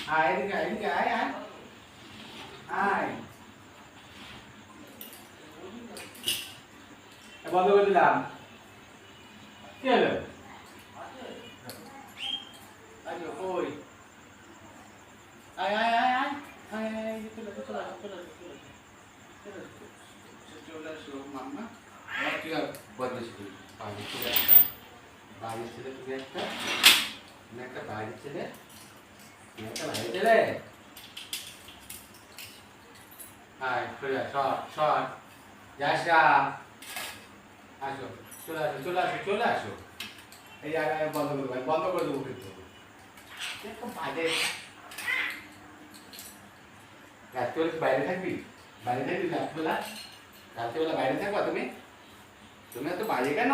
Ai đi gái ai ai বন্ধ করে দিলাম কি হলো আচ্ছা ওই আয় আয় আয় আয় আয় আয় চলে আসো মাম্মা তুই আর বদমাইশ করি বাড়ির ছেলে তুমি একটা বাড়ির ছেলে হাই শর্ট যাস আসো চলে আসো এই জায়গায় বন্ধ করে দেবো কিন্তু বাজে রাত্রিবেলা বাইরে থাকবি রাত্রিবেলা বাইরে থাকবা তুমি তো বাজে কেন